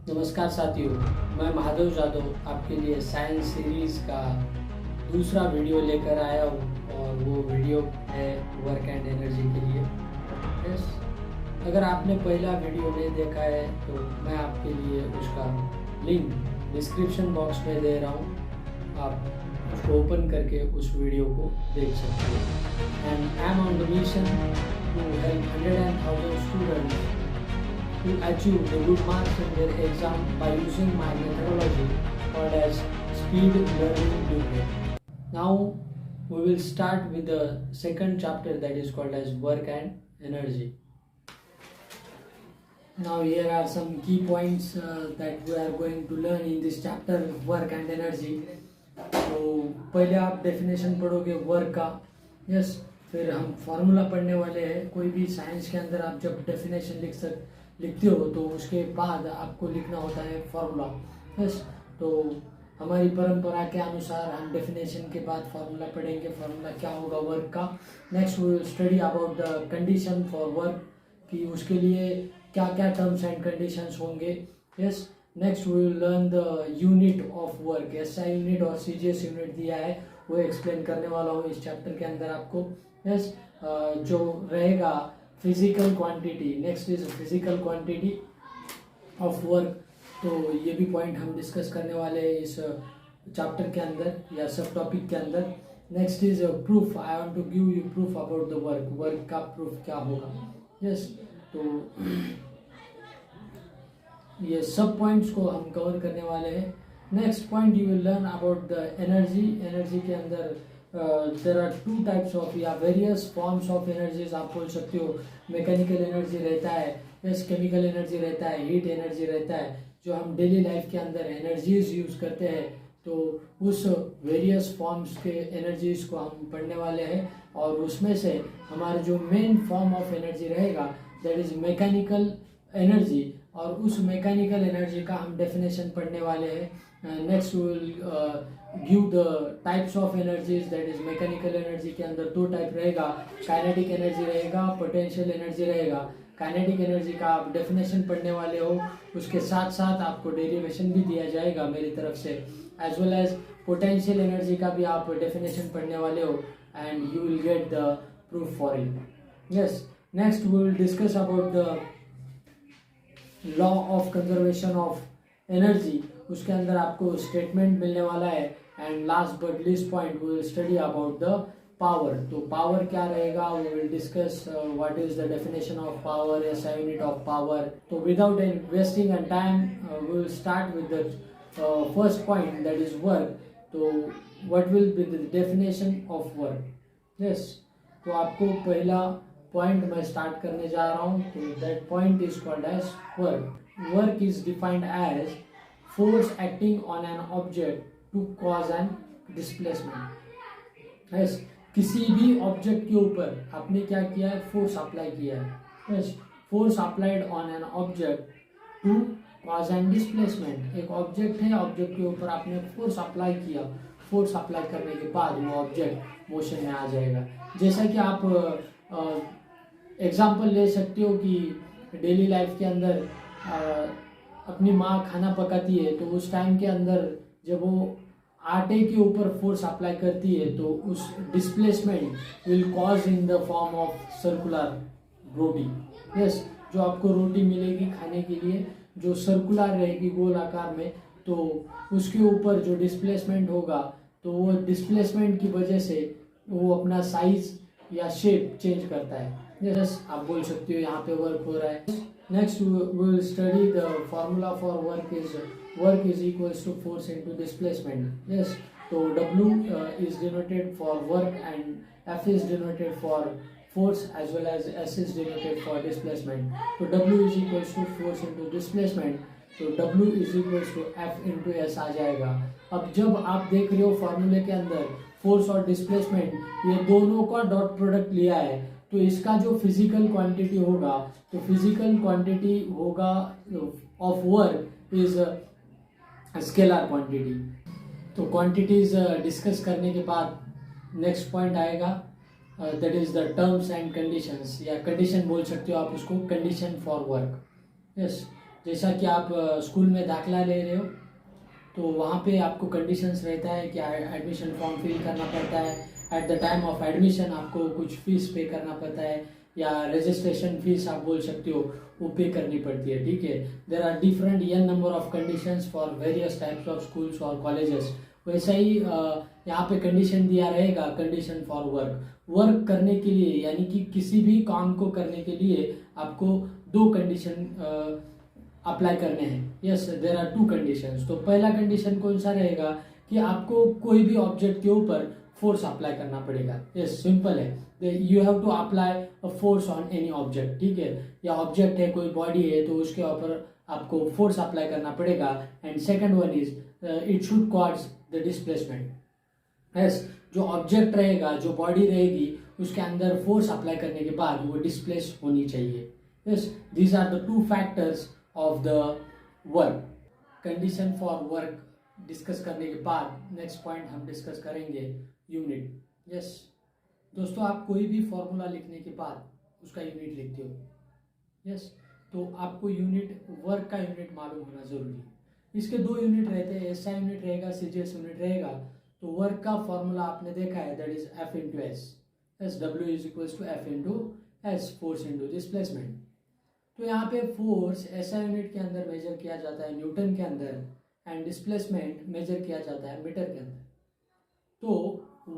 नमस्कार साथियों, मैं महादेव जादव आपके लिए साइंस सीरीज़ का दूसरा वीडियो लेकर आया हूँ और वो वीडियो है वर्क एंड एनर्जी के लिए। यस, अगर आपने पहला वीडियो नहीं देखा है तो मैं आपके लिए उसका लिंक डिस्क्रिप्शन बॉक्स में दे रहा हूँ। आप उसको ओपन करके उस वीडियो को देख सकते हो। And I am on the mission to help 100,000 students to achieve the good marks in their exam by using my methodology called as speed learning blueprint. Now we will start with the second chapter, that is called as work and energy. Now here are some key points that we are going to learn in this chapter, work and energy. तो पहले आप definition पढ़ोगे work का, yes, फिर हम formula पढ़ने वाले हैं। कोई भी साइंस के अंदर आप जब डेफिनेशन लिखते हो तो उसके बाद आपको लिखना होता है फॉर्मूला। यस, तो हमारी परंपरा के अनुसार हम डेफिनेशन के बाद फॉर्मूला पढ़ेंगे। फॉर्मूला क्या होगा वर्क का। Next we will study about the condition for work, कि उसके लिए क्या क्या टर्म्स एंड कंडीशंस होंगे। Yes, next we will learn the unit of work. SI unit और सीजीएस यूनिट दिया है, वो एक्सप्लेन करने वाला हूँ इस चैप्टर के अंदर आपको। यस, जो रहेगा physical quantity, next is physical quantity of work. तो ये भी पॉइंट हम डिस्कस करने वाले हैं इस चैप्टर के अंदर या सब टॉपिक के अंदर। Next is proof. I want to give you proof about the work. Work का प्रूफ क्या होगा। यस, तो ये सब पॉइंट्स को हम कवर करने वाले हैं। Next point you will learn about the energy. Energy के अंदर there are two types of या वेरियस फॉर्म्स ऑफ एनर्जीज आप बोल सकते हो। मैकेनिकल एनर्जी रहता है, यस, केमिकल एनर्जी रहता है, हीट एनर्जी रहता है। जो हम डेली लाइफ के अंदर एनर्जीज यूज करते हैं तो उस वेरियस फॉर्म्स के एनर्जीज को हम पढ़ने वाले हैं। और उसमें से हमारा जो मेन फॉर्म ऑफ एनर्जी रहेगा दैट इज मैकेनिकल एनर्जी, और उस मैकेनिकल एनर्जी का हम डेफिनेशन पढ़ने वाले हैं। Next we will give the types of energies, that is mechanical energy के अंदर दो टाइप रहेगा, काइनेटिक एनर्जी रहेगा, पोटेंशियल एनर्जी रहेगा। काइनेटिक एनर्जी का आप डेफिनेशन पढ़ने वाले हो, उसके साथ साथ आपको डेरिवेशन भी दिया जाएगा मेरी तरफ से, as well as potential energy का भी आप डेफिनेशन पढ़ने वाले हो, and you will get the proof for it. Yes, next we will discuss about the law of conservation of energy. उसके अंदर आपको स्टेटमेंट मिलने वाला है। And last but least point we will study about the power. तो power क्या रहेगा, we will discuss what is the definition of power, SI unit of power. तो without wasting an time we will start with the first point, that is work. तो what will be the definition of work. Yes, तो आपको पहला point मैं start करने जा रहा हूँ। तो that point is called as work. Work is defined as force acting on an object to cause an displacement. Yes, किसी भी ऑब्जेक्ट के ऊपर आपने क्या किया है, फोर्स अप्लाई किया है। Yes, force applied on an object to cause an displacement. एक ऑब्जेक्ट है, ऑब्जेक्ट के ऊपर आपने फोर्स अप्लाई किया, फोर्स अप्लाई करने के बाद वो ऑब्जेक्ट मोशन में आ जाएगा। जैसा कि आप एग्जाम्पल ले सकते हो कि डेली लाइफ के अंदर अपनी माँ खाना पकाती है, तो उस टाइम के अंदर जब वो आटे के ऊपर फोर्स अप्लाई करती है तो उस displacement will cause in the form of circular roti. Yes, जो आपको रोटी मिलेगी खाने के लिए, जो सर्कुलर रहेगी गोल आकार में, तो उसके ऊपर जो डिस्प्लेसमेंट होगा तो वो डिस्प्लेसमेंट की वजह से वो अपना साइज या शेप चेंज करता है। यस, आप बोल सकते हो यहाँ पे वर्क हो रहा है। Next we will study the formula for work is equals to force into displacement. Yes, तो W is denoted for work and F is denoted for force as well as S is denoted for displacement. तो W is equals to force into displacement, तो W is equals to F into S आ जाएगा। अब जब आप देख रहे हो फॉर्मूले के अंदर फोर्स और डिस्प्लेसमेंट ये दोनों का डॉट प्रोडक्ट लिया है, तो इसका जो फिजिकल क्वांटिटी होगा, तो फिजिकल क्वांटिटी होगा of work is scalar quantity. तो क्वांटिटीज डिस्कस करने के बाद नेक्स्ट पॉइंट आएगा, that is the terms and conditions, या कंडीशन बोल सकते हो आप उसको, कंडीशन फॉर वर्क। यस, जैसा कि आप स्कूल में दाखिला ले रहे हो तो वहाँ पे आपको कंडीशंस रहता है कि एडमिशन फॉर्म फिल करना पड़ता है, at the time of admission आपको कुछ फीस पे करना पड़ता है या रजिस्ट्रेशन फीस आप बोल सकते हो वो पे करनी पड़ती है, ठीक है। There are different n number of conditions for various types of schools और कॉलेजेस। वैसा ही यहाँ पे कंडीशन दिया रहेगा, कंडीशन फॉर वर्क करने के लिए, यानी कि किसी भी काम को करने के लिए आपको 2 कंडीशन अप्लाई करने हैं। Yes, there are 2 conditions. तो पहला कंडीशन कौन सा रहेगा कि आपको कोई भी ऑब्जेक्ट के ऊपर फोर्स अप्लाई करना पड़ेगा। यस, सिंपल है, you have to apply a force on any object, ठीक है। या ऑब्जेक्ट है, कोई बॉडी है, तो उसके ऊपर आपको फोर्स अप्लाई करना पड़ेगा। And second one is it should cause the displacement. Yes, जो ऑब्जेक्ट रहेगा, जो बॉडी रहेगी, उसके अंदर फोर्स अप्लाई करने के बाद वो डिस्प्लेस होनी चाहिए। Yes, these are the 2 factors of the work. Condition for work discuss करने के बाद नेक्स्ट पॉइंट हम डिस्कस करेंगे यूनिट। यस दोस्तों, आप कोई भी फॉर्मूला लिखने के बाद उसका यूनिट लिखते हो। यस, तो आपको यूनिट, वर्क का यूनिट मालूम होना जरूरी है। इसके 2 यूनिट रहते हैं, एसआई यूनिट रहेगा, सीजीएस यूनिट रहेगा। तो वर्क का फॉर्मूला आपने देखा है, that is F into S. S W is equals to F into S, force into displacement. तो यहाँ पे फोर्स एसआई यूनिट के अंदर मेजर किया जाता है न्यूटन के अंदर, एंड डिस्प्लेसमेंट मेजर किया जाता है मीटर के अंदर। तो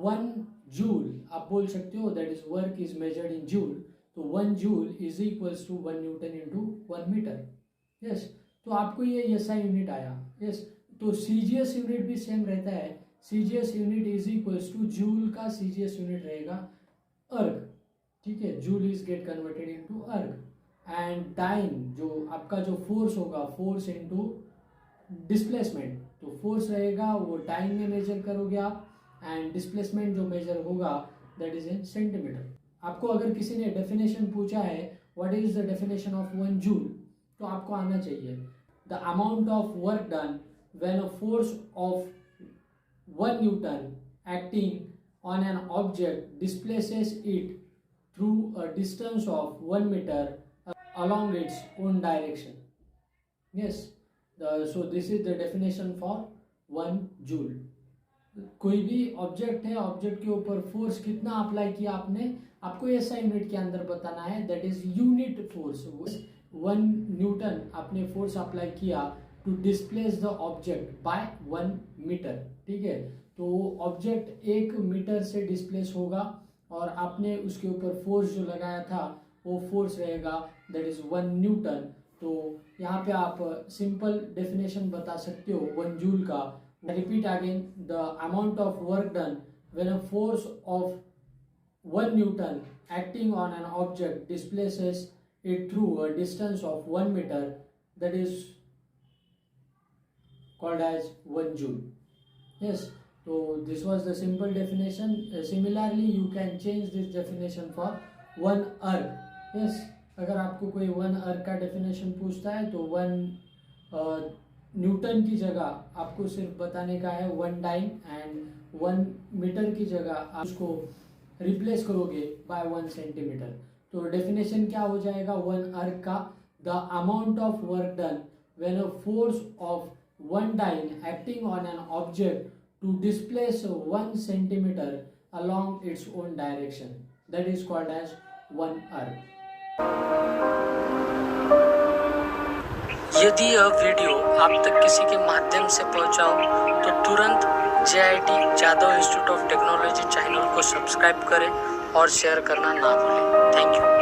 1 जूल आप बोल सकते हो, that is work is measured in joule. तो 1 joule is equals to 1 newton into 1 metre. Yes, तो आपको ये एसआई यूनिट आया। यस, तो सीजीएस यूनिट भी सेम रहता है। CGS unit is equals to joule का सीजीएस यूनिट रहेगा अर्ग, ठीक है। Joule is get converted into erg. And time, जो आपका जो फोर्स होगा, फोर्स इनटू डिस्प्लेसमेंट, तो फोर्स रहेगा वो टाइम में मेजर करोगे आप, एंड डिस्प्लेसमेंट जो मेजर होगा दैट इज इन सेंटीमीटर। आपको अगर किसी ने डेफिनेशन पूछा है what is the definition of 1 joule, तो आपको आना चाहिए the amount of work done when a force of 1 Newton acting on an object displaces it through a distance of 1 meter along its own direction. Yes, so this is the definition for 1 joule. कोई भी object है, object के ऊपर force कितना apply किया आपने, आपको ऐसा यूनिट के अंदर बताना है, that is unit force. 1 newton आपने फोर्स अप्लाई किया to displace the object by 1 metre, ठीक है। तो ऑब्जेक्ट 1 मीटर से डिस्प्लेस होगा और आपने उसके ऊपर फोर्स जो लगाया था वो फोर्स रहेगा दैट इज 1 न्यूटन। तो यहाँ पे आप सिंपल डेफिनेशन बता सकते हो 1 जूल का। Repeat again, the amount of work done when a force of 1 Newton acting on an object displaces it through a distance of 1 meter, that is called as 1 joule. Yes, so this was the simple definition. Similarly, you can change this definition for 1 erg. Yes, अगर आपको कोई 1 erg का definition पूछता है तो 1 Newton की जगह आपको सिर्फ बताने का है 1 डाइन, एंड 1 मीटर की जगह आप उसको रिप्लेस करोगे बाय 1 सेंटीमीटर। तो डेफिनेशन क्या हो जाएगा 1 अर्ग का, the amount of work done when a force of 1 dyne acting on an object to displace 1 centimetre along its own direction, that is called as 1 अर्ग। यदि यह वीडियो आप तक किसी के माध्यम से पहुंचा हो तो तुरंत JIT Jadav institute of technology channel को सब्सक्राइब करें और शेयर करना ना भूलें। Thank you.